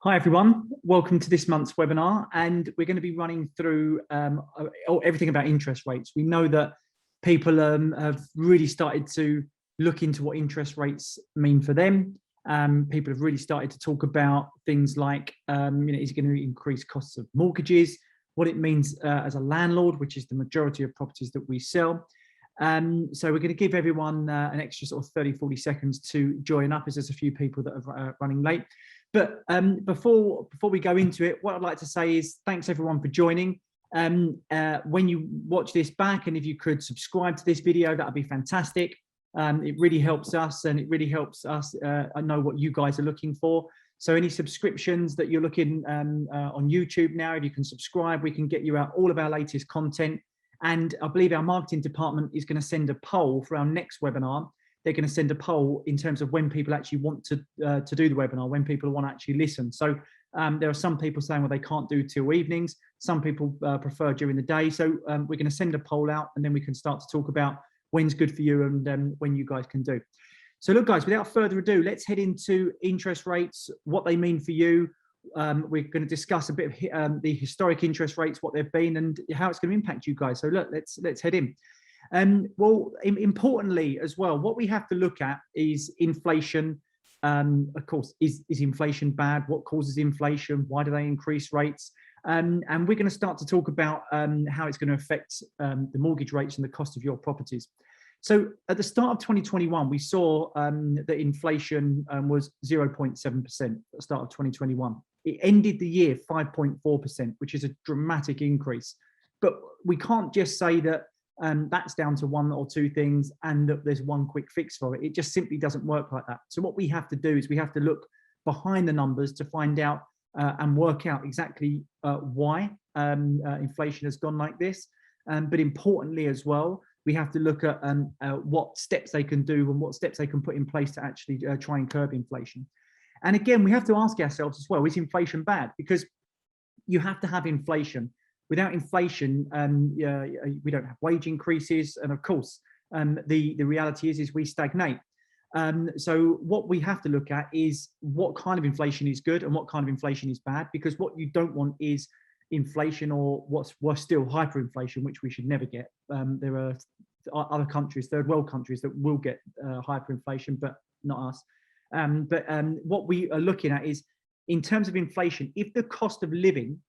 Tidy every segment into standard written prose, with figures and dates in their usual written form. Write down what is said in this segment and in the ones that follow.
Hi everyone, welcome to this month's webinar, and we're going to be running through everything about interest rates. We know that people have really started to look into what interest rates mean for them. People have really started to talk about things like, is it going to increase costs of mortgages, what it means as a landlord, which is the majority of properties that we sell. So we're going to give everyone an extra sort of 30-40 seconds to join up, as there's a few people that are running late. But before we go into it, what I'd like to say is thanks everyone for joining. When you watch this back, and if you could subscribe to this video, that would be fantastic. It really helps us, and it really helps us know what you guys are looking for. So any subscriptions that you're looking on YouTube now, if you can subscribe, we can get you out all of our latest content. And I believe our marketing department is going to send a poll for our next webinar. They're going to send a poll in terms of when people actually want to do the webinar, when people want to actually listen. So there are some people saying, well, they can't do till evenings. Some people prefer during the day. So we're going to send a poll out, and then we can start to talk about when's good for you and when you guys can do. So look, guys, without further ado, let's head into interest rates, what they mean for you. We're going to discuss a bit of the historic interest rates, what they've been, and how it's going to impact you guys. So look, let's head in. Well, importantly as well, what we have to look at is inflation. Of course, is inflation bad? What causes inflation? Why do they increase rates? And we're going to start to talk about how it's going to affect the mortgage rates and the cost of your properties. So at the start of 2021, we saw that inflation was 0.7% at the start of 2021. It ended the year 5.4%, which is a dramatic increase. But we can't just say that that's down to one or two things and that there's one quick fix for it. It just simply doesn't work like that. So what we have to do is we have to look behind the numbers to find out and work out exactly why inflation has gone like this. But importantly as well, we have to look at what steps they can do and what steps they can put in place to actually try and curb inflation. And again, we have to ask ourselves as well, is inflation bad? Because you have to have inflation. Without inflation, we don't have wage increases, and of course, the reality is we stagnate. So what we have to look at is what kind of inflation is good and what kind of inflation is bad, because what you don't want is inflation, or what's worse still, hyperinflation, which we should never get. There are other countries, third world countries, that will get hyperinflation, but not us. What we are looking at is, in terms of inflation, if the cost of living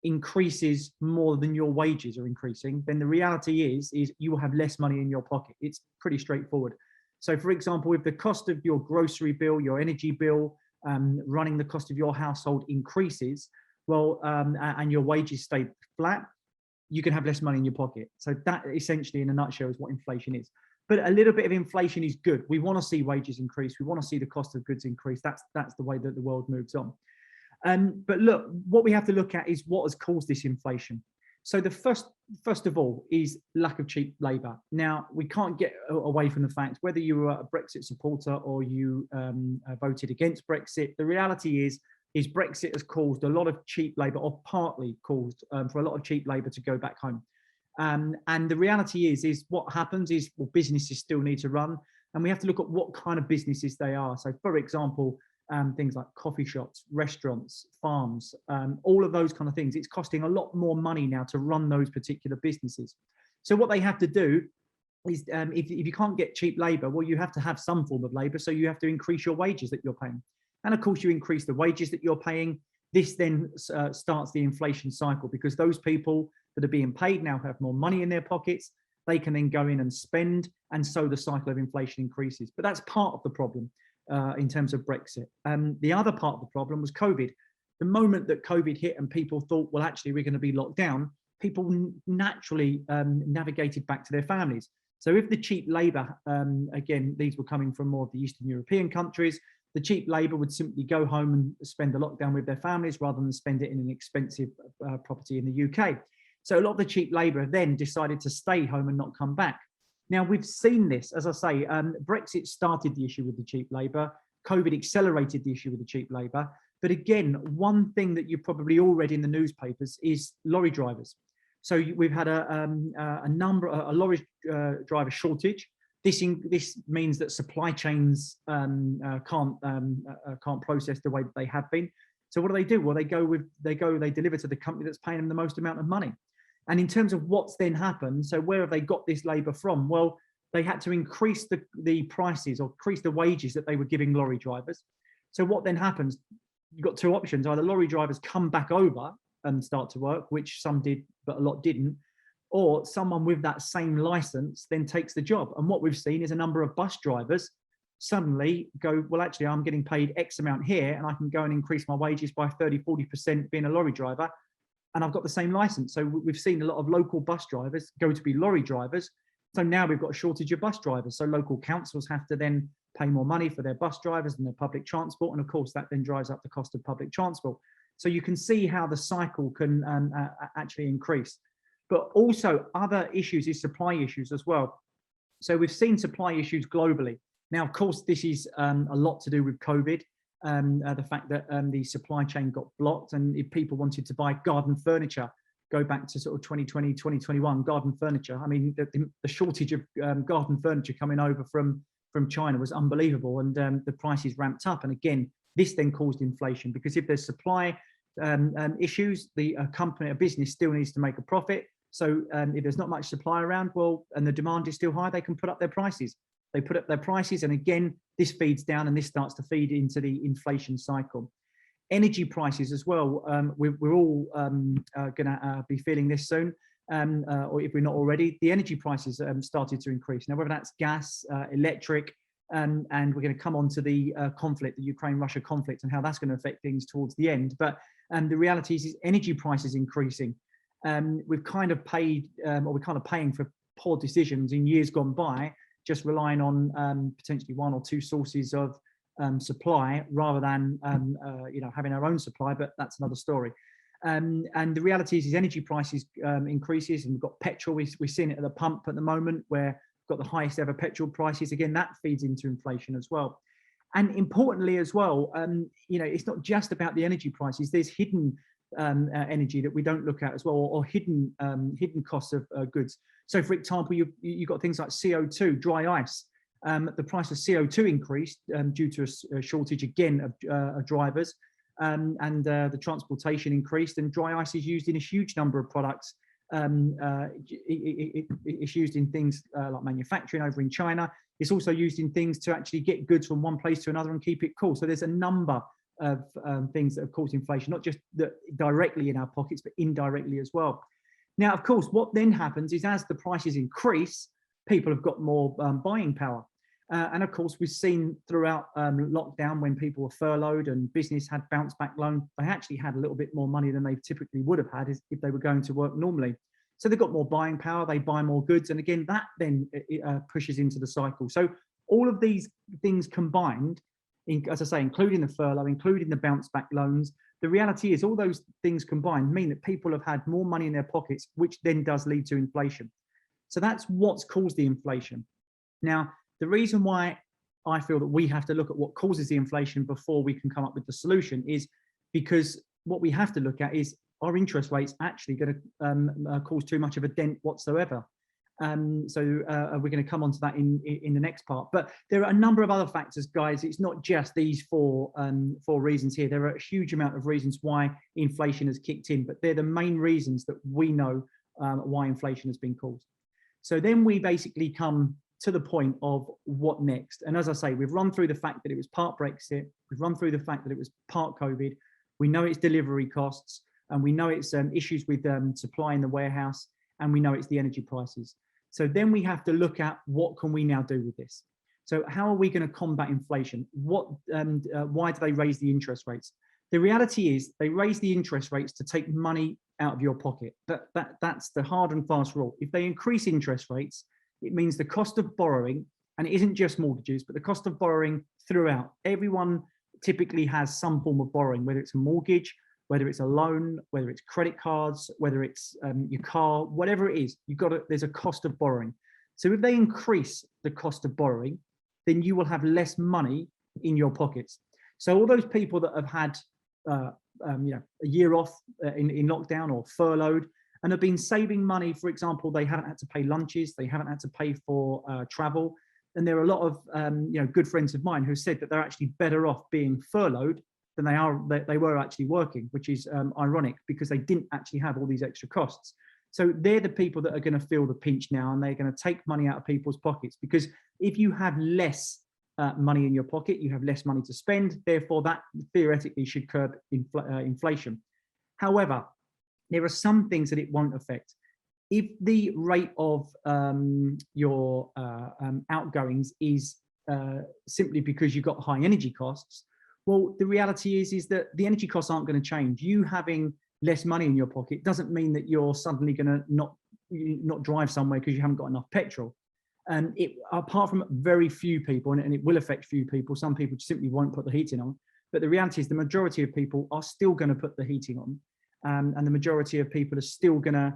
increases more than your wages are increasing, then the reality is you will have less money in your pocket. It's pretty straightforward. So for example, if the cost of your grocery bill, your energy bill, running the cost of your household increases, well, and your wages stay flat, you can have less money in your pocket. So that essentially, in a nutshell, is what inflation is. But a little bit of inflation is good. We want to see wages increase. We want to see the cost of goods increase. That's the way that the world moves on. But look, what we have to look at is what has caused this inflation. So the first of all is lack of cheap labour. Now, we can't get away from the fact, whether you were a Brexit supporter or you voted against Brexit, the reality is Brexit has caused a lot of cheap labour, or partly caused for a lot of cheap labour to go back home. And the reality is what happens is, well, businesses still need to run, and we have to look at what kind of businesses they are. So for example, things like coffee shops, restaurants, farms, all of those kind of things. It's costing a lot more money now to run those particular businesses. So what they have to do is, if you can't get cheap labour, well, you have to have some form of labour. So you have to increase your wages that you're paying. And of course, you increase the wages that you're paying. This then starts the inflation cycle, because those people that are being paid now have more money in their pockets. They can then go in and spend, and so the cycle of inflation increases. But that's part of the problem. In terms of Brexit. The other part of the problem was COVID. The moment that COVID hit and people thought, well, actually, we're going to be locked down, people naturally navigated back to their families. So if the cheap labour, again, these were coming from more of the Eastern European countries, the cheap labour would simply go home and spend the lockdown with their families rather than spend it in an expensive property in the UK. So a lot of the cheap labour then decided to stay home and not come back. Now, we've seen this, as I say, Brexit started the issue with the cheap labour. COVID accelerated the issue with the cheap labour. But again, one thing that you probably all read in the newspapers is lorry drivers. So we've had a lorry driver shortage. This means that supply chains can't process the way that they have been. So what do? Well, they deliver to the company that's paying them the most amount of money. And in terms of what's then happened, so where have they got this labor from? Well, they had to increase the prices or increase the wages that they were giving lorry drivers. So what then happens? You've got two options. Either lorry drivers come back over and start to work, which some did, but a lot didn't, or someone with that same license then takes the job. And what we've seen is a number of bus drivers suddenly go, well, actually, I'm getting paid X amount here, and I can go and increase my wages by 30, 40% being a lorry driver, and I've got the same license. So we've seen a lot of local bus drivers go to be lorry drivers. So now we've got a shortage of bus drivers. So local councils have to then pay more money for their bus drivers and their public transport. And of course, that then drives up the cost of public transport. So you can see how the cycle can actually increase. But also other issues is supply issues as well. So we've seen supply issues globally. Now, of course, this is a lot to do with COVID. The fact that the supply chain got blocked, and if people wanted to buy garden furniture, go back to sort of 2020, 2021, garden furniture. I mean, the shortage of garden furniture coming over from China was unbelievable, and the prices ramped up. And again, this then caused inflation, because if there's supply issues, a business still needs to make a profit. So if there's not much supply around, well, and the demand is still high, they can put up their prices. They put up their prices, and again, this feeds down, and this starts to feed into the inflation cycle. Energy prices as well. We're all going to be feeling this soon, or if we're not already. The energy prices started to increase. Now, whether that's gas, electric, and we're going to come on to the conflict, the Ukraine-Russia conflict, and how that's going to affect things towards the end. But the reality is energy prices increasing. We've kind of paid, or we're kind of paying for poor decisions in years gone by, just relying on potentially one or two sources of supply rather than having our own supply, but that's another story. And the reality is energy prices increases, and we've got petrol. We're seeing it at the pump at the moment, where we've got the highest ever petrol prices. Again, that feeds into inflation as well. And importantly as well, it's not just about the energy prices. There's hidden energy that we don't look at as well, or hidden costs of goods. So, for example, you've got things like CO2, dry ice. The price of CO2 increased due to a shortage again of drivers, and the transportation increased. And dry ice is used in a huge number of products. It's used in things like manufacturing over in China. It's also used in things to actually get goods from one place to another and keep it cool. So there's a number of things that have caused inflation, not just directly in our pockets, but indirectly as well. Now, of course, what then happens is as the prices increase, people have got more buying power. And of course, we've seen throughout lockdown, when people were furloughed and business had bounce back loan, they actually had a little bit more money than they typically would have had if they were going to work normally. So they've got more buying power, they buy more goods. And again, that then pushes into the cycle. So all of these things combined, as I say, including the furlough, including the bounce back loans, the reality is all those things combined mean that people have had more money in their pockets, which then does lead to inflation. So that's what's caused the inflation. Now, the reason why I feel that we have to look at what causes the inflation before we can come up with the solution is because what we have to look at is, are interest rates actually going to cause too much of a dent whatsoever? So we're going to come on to that in the next part. But there are a number of other factors, guys. It's not just these four reasons here. There are a huge amount of reasons why inflation has kicked in, but they're the main reasons that we know why inflation has been caused. So then we basically come to the point of what next. And as I say, we've run through the fact that it was part Brexit. We've run through the fact that it was part COVID. We know it's delivery costs, and we know it's issues with supply in the warehouse, and we know it's the energy prices. So then we have to look at what can we now do with this? So how are we going to combat inflation? Why do they raise the interest rates? The reality is they raise the interest rates to take money out of your pocket. That's the hard and fast rule. If they increase interest rates, it means the cost of borrowing, and it isn't just mortgages, but the cost of borrowing throughout. Everyone typically has some form of borrowing, whether it's a mortgage, whether it's a loan, whether it's credit cards, whether it's your car, whatever it is, there's a cost of borrowing. So if they increase the cost of borrowing, then you will have less money in your pockets. So all those people that have had a year off in lockdown or furloughed and have been saving money, for example, they haven't had to pay lunches, they haven't had to pay for travel. And there are a lot of good friends of mine who said that they're actually better off being furloughed than they were actually working, which is ironic because they didn't actually have all these extra costs. So they're the people that are going to feel the pinch now, and they're going to take money out of people's pockets, because if you have less money in your pocket, you have less money to spend. Therefore, that theoretically should curb inflation. However, there are some things that it won't affect. If the rate of your outgoings is simply because you've got high energy costs, well, the reality is that the energy costs aren't going to change. You having less money in your pocket doesn't mean that you're suddenly going to not drive somewhere because you haven't got enough petrol. And apart from very few people, and it will affect few people, some people simply won't put the heating on. But the reality is the majority of people are still going to put the heating on. And the majority of people are still going to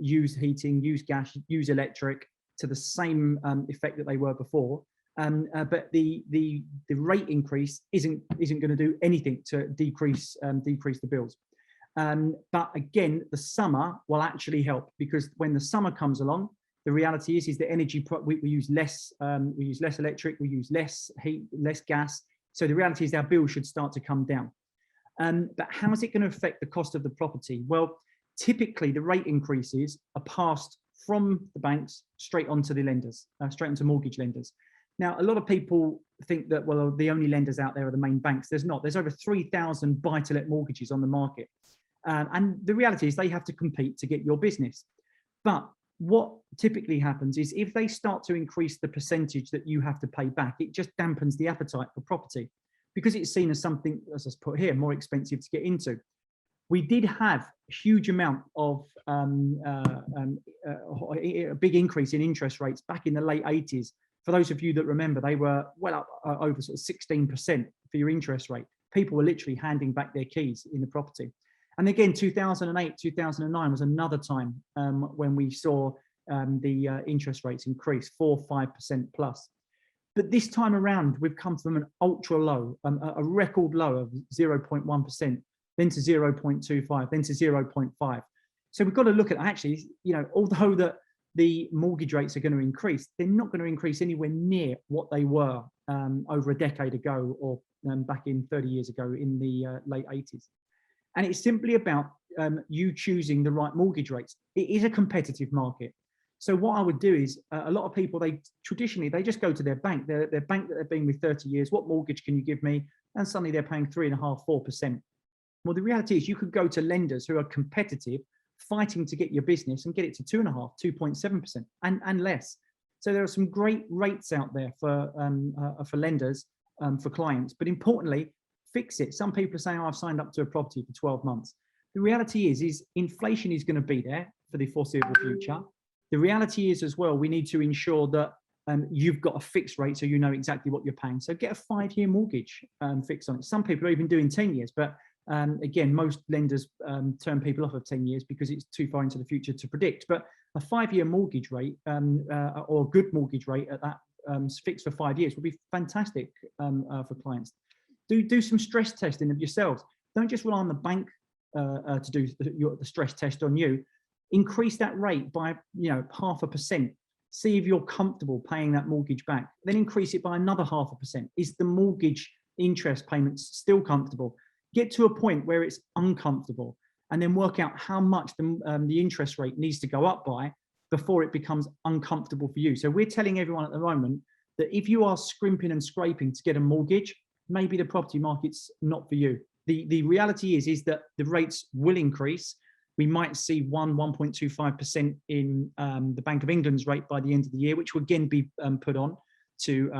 use heating, use gas, use electric to the same effect that they were before. But the rate increase isn't going to do anything to decrease the bills. But again, the summer will actually help, because when the summer comes along, the reality is that energy we use less electric, we use less heat, less gas. So the reality is our bill should start to come down. But how is it going to affect the cost of the property? Well, typically the rate increases are passed from the banks straight onto the lenders, straight onto mortgage lenders. Now, a lot of people think that, well, the only lenders out there are the main banks. There's not. There's over 3,000 buy-to-let mortgages on the market. And the reality is they have to compete to get your business. But what typically happens is if they start to increase the percentage that you have to pay back, it just dampens the appetite for property, because it's seen as something, as I put here, more expensive to get into. We did have a huge amount of a big increase in interest rates back in the late 80s. For those of you that remember, they were well up over sort of 16% for your interest rate. People were literally handing back their keys in the property. And again, 2008, 2009 was another time when we saw the interest rates increase 4-5% plus. But this time around, we've come from an ultra low, a record low of 0.1%, then to 0.25, then to 0.5. So we've got to look at, actually, although the mortgage rates are going to increase, they're not going to increase anywhere near what they were over a decade ago, or back in 30 years ago in the late 80s. And it's simply about you choosing the right mortgage rates. It is a competitive market. So what I would do is, a lot of people, traditionally just go to their bank, their bank that they've been with 30 years. What mortgage can you give me? And suddenly they're paying 3.5%, 4%. Well, the reality is you could go to lenders who are competitive, fighting to get your business, and get it to 2.5%, 2.7% and less. So there are some great rates out there for lenders, for clients. But importantly, fix it. Some people are saying, oh, I've signed up to a property for 12 months. The reality is inflation is going to be there for the foreseeable future. The reality is as well, we need to ensure that you've got a fixed rate so you know exactly what you're paying. So get a 5-year mortgage fixed on it. Some people are even doing 10 years, but again, most lenders turn people off of 10 years because it's too far into the future to predict. But a 5-year mortgage rate or a good mortgage rate at that fixed for 5 years would be fantastic for clients. Do some stress testing of yourselves. Don't just rely on the bank to do the stress test on you. Increase that rate by 0.5%. See if you're comfortable paying that mortgage back. Then increase it by another 0.5%. Is the mortgage interest payments still comfortable? Get to a point where it's uncomfortable, and then work out how much the interest rate needs to go up by before it becomes uncomfortable for you. So we're telling everyone at the moment that if you are scrimping and scraping to get a mortgage, maybe the property market's not for you. The reality is that the rates will increase. We might see 1.25% in the Bank of England's rate by the end of the year, which will again be put on to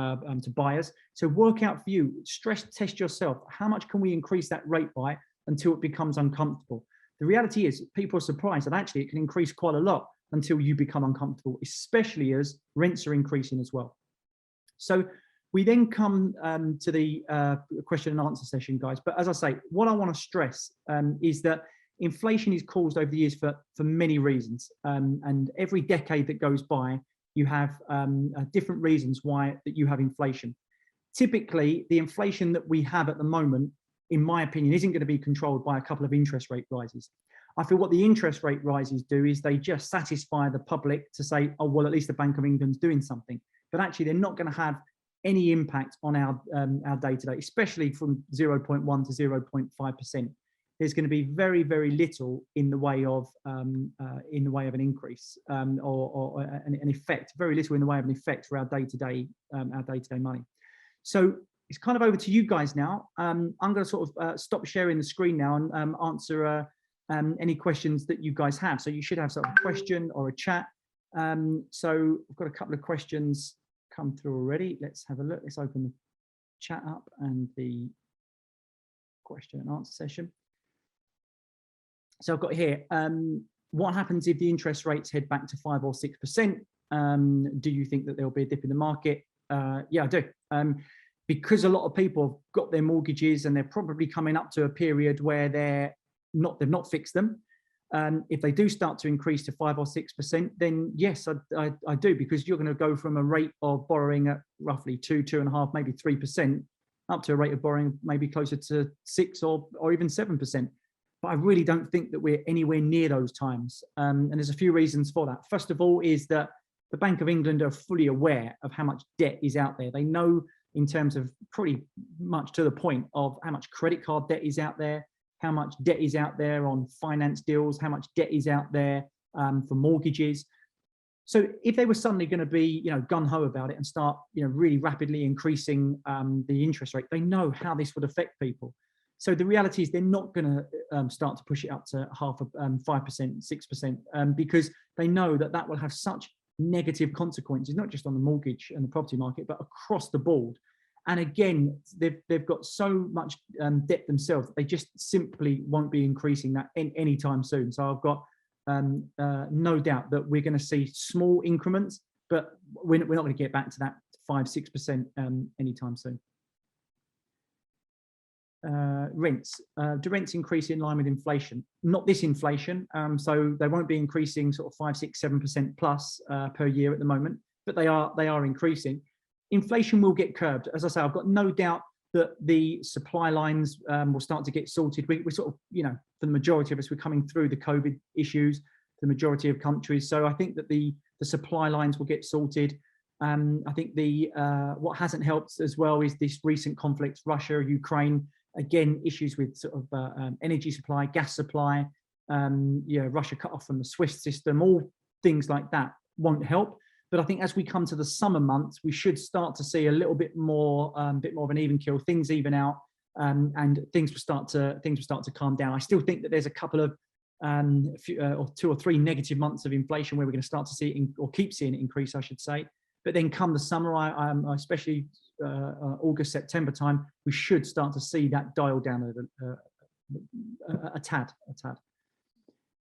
buyers. So work out for you, stress test yourself. How much can we increase that rate by until it becomes uncomfortable? The reality is people are surprised that actually it can increase quite a lot until you become uncomfortable, especially as rents are increasing as well. So we then come to the question and answer session, guys. But as I say, what I want to stress is that inflation is caused over the years for many reasons. And every decade that goes by, you have different reasons why that you have inflation. Typically, the inflation that we have at the moment, in my opinion, isn't going to be controlled by a couple of interest rate rises. I feel what the interest rate rises do is they just satisfy the public to say, oh, well, at least the Bank of England's doing something. But actually, they're not going to have any impact on our day-to-day, especially from 0.1 to 0.5%. There's going to be very, very little in the way of an increase or an effect. Very little in the way of an effect for our day-to-day money. So it's kind of over to you guys now. I'm going to sort of stop sharing the screen now and answer any questions that you guys have. So you should have sort of a question or a chat. So I've got a couple of questions come through already. Let's have a look. Let's open the chat up and the question and answer session. So I've got here, what happens if the interest rates head back to 5 or 6%? Do you think that there'll be a dip in the market? Yeah, I do. Because a lot of people have got their mortgages and they're probably coming up to a period where they've not fixed them. If they do start to increase to 5 or 6%, then yes, I do, because you're going to go from a rate of borrowing at roughly 2.5, maybe 3%, up to a rate of borrowing maybe closer to 6 or even 7%. But I really don't think that we're anywhere near those times. And there's a few reasons for that. First of all is that the Bank of England are fully aware of how much debt is out there. They know, in terms of pretty much to the point of how much credit card debt is out there, how much debt is out there on finance deals, how much debt is out there for mortgages. So if they were suddenly going to be, gung-ho about it and start, really rapidly increasing the interest rate, they know how this would affect people. So the reality is they're not going to start to push it up to 5%, 6%, because they know that that will have such negative consequences, not just on the mortgage and the property market, but across the board. And again, they've got so much debt themselves that they just simply won't be increasing that anytime soon. So I've got no doubt that we're going to see small increments, but we're not going to get back to that 5, 6% anytime soon. Rents. Do rents increase in line with inflation? Not this inflation. So they won't be increasing sort of 5, 6, 7% plus per year at the moment, but they are increasing. Inflation will get curbed. As I say, I've got no doubt that the supply lines will start to get sorted. We're sort of, for the majority of us, we're coming through the COVID issues, the majority of countries. So I think that the supply lines will get sorted. I think what hasn't helped as well is this recent conflict, Russia, Ukraine. Again, issues with sort of energy supply, gas supply, Russia cut off from the SWIFT system, all things like that won't help. But I think as we come to the summer months, we should start to see a little bit more of an even keel. Things even out, and things will start to calm down. I still think that there's a couple of or 2 or 3 negative months of inflation where we're going to start to see it or keep seeing it increase, I should say. But then come the summer, especially August, September time, we should start to see that dial down a tad.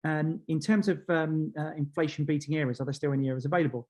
In terms of inflation beating areas, are there still any areas available?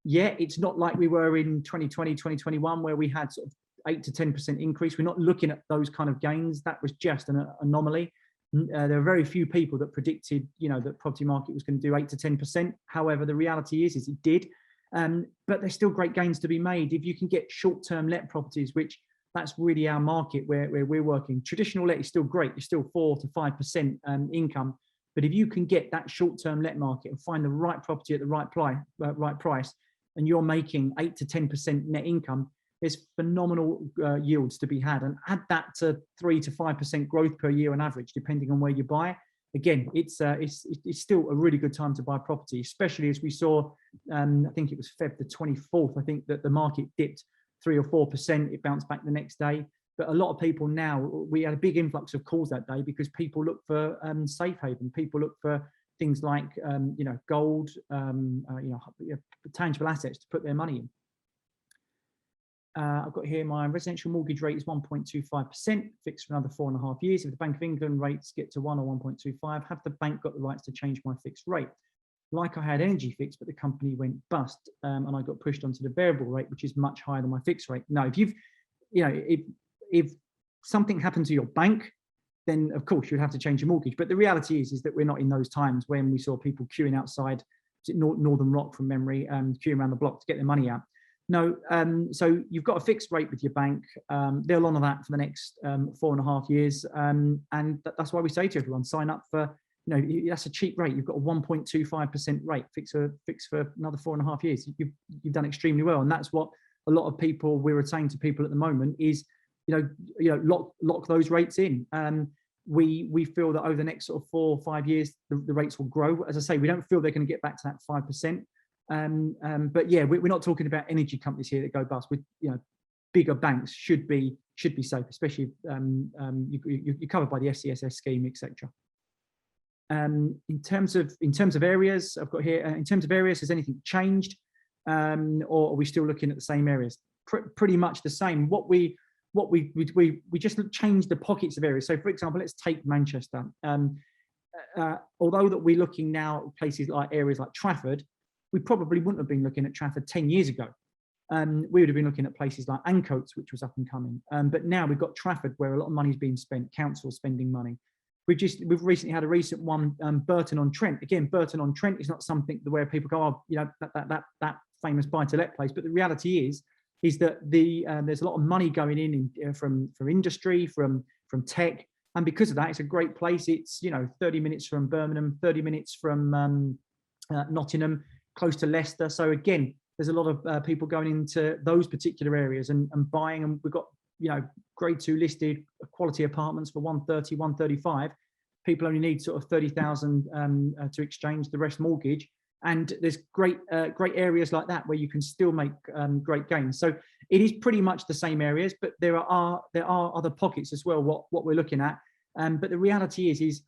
Yeah, it's not like we were in 2020, 2021, where we had sort of 8 to 10% increase. We're not looking at those kind of gains. That was just an anomaly. There are very few people that predicted, that property market was going to do 8 to 10%. However, the reality is it did. But there's still great gains to be made. If you can get short-term let properties, which that's really our market where we're working. Traditional let is still great. You're still 4 to 5% income. But if you can get that short-term let market and find the right property at the right price, and you're making 8 to 10% net income, there's phenomenal yields to be had. And add that to 3 to 5% growth per year on average, depending on where you buy. Again, it's still a really good time to buy property, especially as we saw, I think it was Feb the 24th, I think that the market dipped 3 or 4%, it bounced back the next day. But a lot of people now, we had a big influx of calls that day because people look for safe haven, people look for things like, gold, tangible assets to put their money in. I've got here my residential mortgage rate is 1.25%, fixed for another 4.5 years. If the Bank of England rates get to 1 or 1.25, have the bank got the rights to change my fixed rate? Like I had energy fixed, but the company went bust, and I got pushed onto the variable rate, which is much higher than my fixed rate. No, if something happened to your bank, then of course you'd have to change your mortgage. But the reality is that we're not in those times when we saw people queuing outside Northern Rock from memory, queuing around the block to get their money out. No, so you've got a fixed rate with your bank. They'll honour that for the next 4.5 years, and that's why we say to everyone, sign up for. That's a cheap rate. You've got a 1.25% rate fixed for another 4.5 years. You've done extremely well, and that's what a lot of people, we're saying to people at the moment is, lock those rates in. We feel that over the next sort of 4 or 5 years, the rates will grow. As I say, we don't feel they're going to get back to that 5%. But yeah, we're not talking about energy companies here that go bust. With bigger banks should be safe, especially you're covered by the FCSS scheme, etc. In terms of areas, I've got here. In terms of areas, has anything changed, or are we still looking at the same areas? Pretty much the same. We just changed the pockets of areas. So, for example, let's take Manchester. Although that we're looking now at places like areas like Trafford, we probably wouldn't have been looking at Trafford 10 years ago. We would have been looking at places like Ancoats, which was up and coming. But now we've got Trafford, where a lot of money is being spent, council spending money. We've recently had a recent one, Burton on Trent. Again, Burton on Trent is not something where people go, oh, that famous buy-to-let place. But the reality is that there's a lot of money going in from industry, from tech, and because of that, it's a great place. It's 30 minutes from Birmingham, 30 minutes from Nottingham, close to Leicester. So again, there's a lot of people going into those particular areas and buying, and we've got grade 2 listed quality apartments for 130, 135. People only need sort of 30,000 to exchange, the rest mortgage. And there's great areas like that where you can still make great gains. So it is pretty much the same areas, but there are other pockets as well. What we're looking at, but the reality is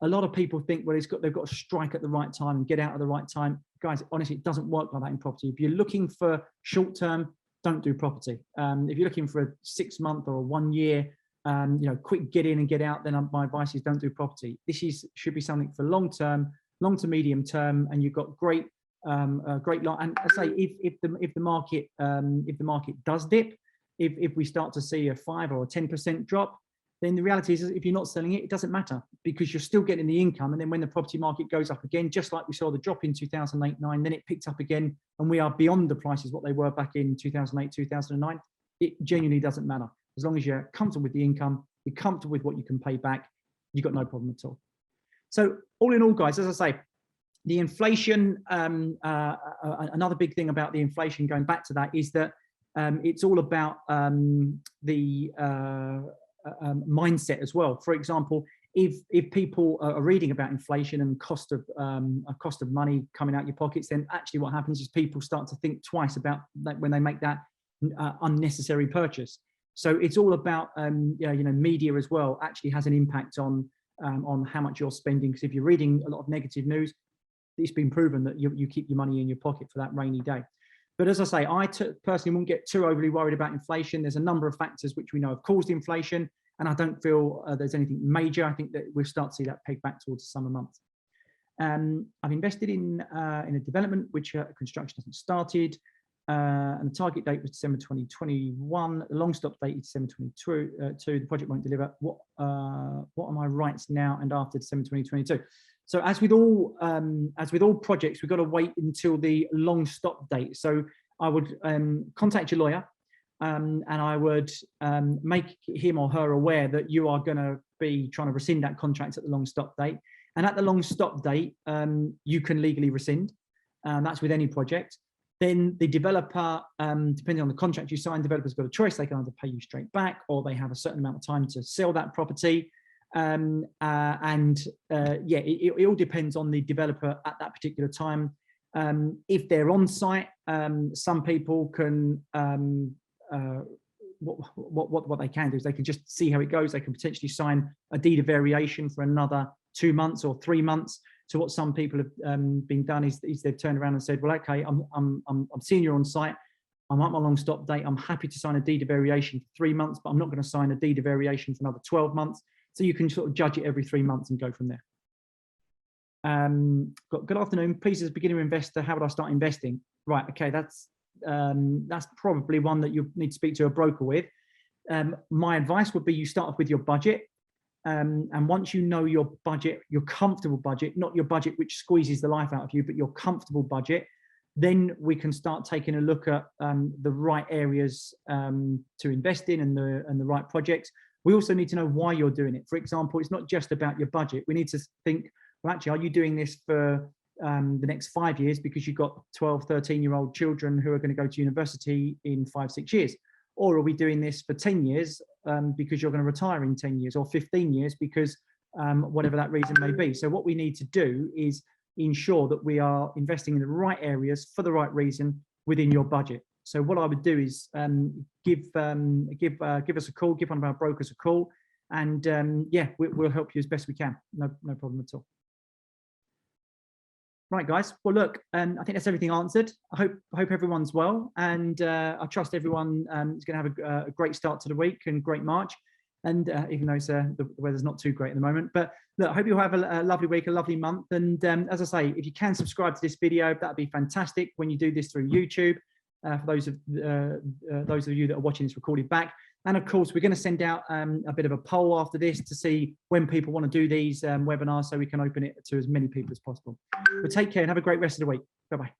a lot of people think, well, they've got to strike at the right time and get out at the right time. Guys, honestly, it doesn't work like that in property. If you're looking for short term, don't do property. If you're looking for a 6 month or a 1 year, quick get in and get out, then my advice is don't do property. This should be something for long to medium term, and you've got great And I say, if the market does dip, if we start to see a 5 or a 10% drop, then the reality is if you're not selling it, it doesn't matter, because you're still getting the income. And then when the property market goes up again, just like we saw the drop in 2008-9, then it picked up again, and we are beyond the prices what they were back in 2008, 2009. It genuinely doesn't matter. As long as you're comfortable with the income, you're comfortable with what you can pay back, you've got no problem at all. So all in all, guys, as I say, the inflation, another big thing about the inflation, going back to that, is that it's all about the mindset as well. For example, if people are reading about inflation and cost of money coming out your pockets, then actually what happens is people start to think twice about that when they make that unnecessary purchase. So it's all about media as well actually has an impact on how much you're spending, because if you're reading a lot of negative news, it's been proven that you keep your money in your pocket for that rainy day. But as I say, I personally won't get too overly worried about inflation. There's a number of factors which we know have caused inflation, and I don't feel there's anything major. I think that we'll start to see that peg back towards the summer months. I've invested in a development which construction hasn't started, and the target date was December 2021. The long stop date is December 2022. The project won't deliver. What are my rights now and after December 2022? So as with all projects, we've got to wait until the long stop date. So I would contact your lawyer, and I would make him or her aware that you are going to be trying to rescind that contract at the long stop date. And at the long stop date, you can legally rescind. That's with any project. Then the developer, depending on the contract you sign, developer's got a choice. They can either pay you straight back, or they have a certain amount of time to sell that property. It all depends on the developer at that particular time. If they're on site, some people can what they can do is they can just see how it goes. They can potentially sign a deed of variation for another 2 months or 3 months. So what some people have been done is they've turned around and said, well, okay, I'm seeing you on site. I'm at my long stop date. I'm happy to sign a deed of variation for 3 months, but I'm not going to sign a deed of variation for another 12 months. So you can sort of judge it every 3 months and go from there. Good afternoon. Please, as a beginner investor, how would I start investing? Right. Okay. That's probably one that you need to speak to a broker with. My advice would be you start off with your budget. And once you know your budget, your comfortable budget, not your budget which squeezes the life out of you, but your comfortable budget, then we can start taking a look at the right areas to invest in and the right projects. We also need to know why you're doing it. For example, it's not just about your budget. We need to think, well, actually, are you doing this for the next 5 years because you've got 12, 13-year-old children who are going to go to university in 5, 6 years? Or are we doing this for 10 years because you're going to retire in 10 years, or 15 years because whatever that reason may be? So what we need to do is ensure that we are investing in the right areas for the right reason within your budget. So what I would do is give us a call, give one of our brokers a call, and yeah, we'll help you as best we can. No problem at all. Right, guys. Well, look, I think that's everything answered. I hope everyone's well, and I trust everyone is going to have a great start to the week and great March. And even though the weather's not too great at the moment, but look, I hope you'll have a lovely week, a lovely month. And as I say, if you can subscribe to this video, that'd be fantastic. When you do this through YouTube, for those of you that are watching this recorded back. And of course, we're going to send out a bit of a poll after this to see when people want to do these webinars, so we can open it to as many people as possible. But take care and have a great rest of the week. Bye-bye.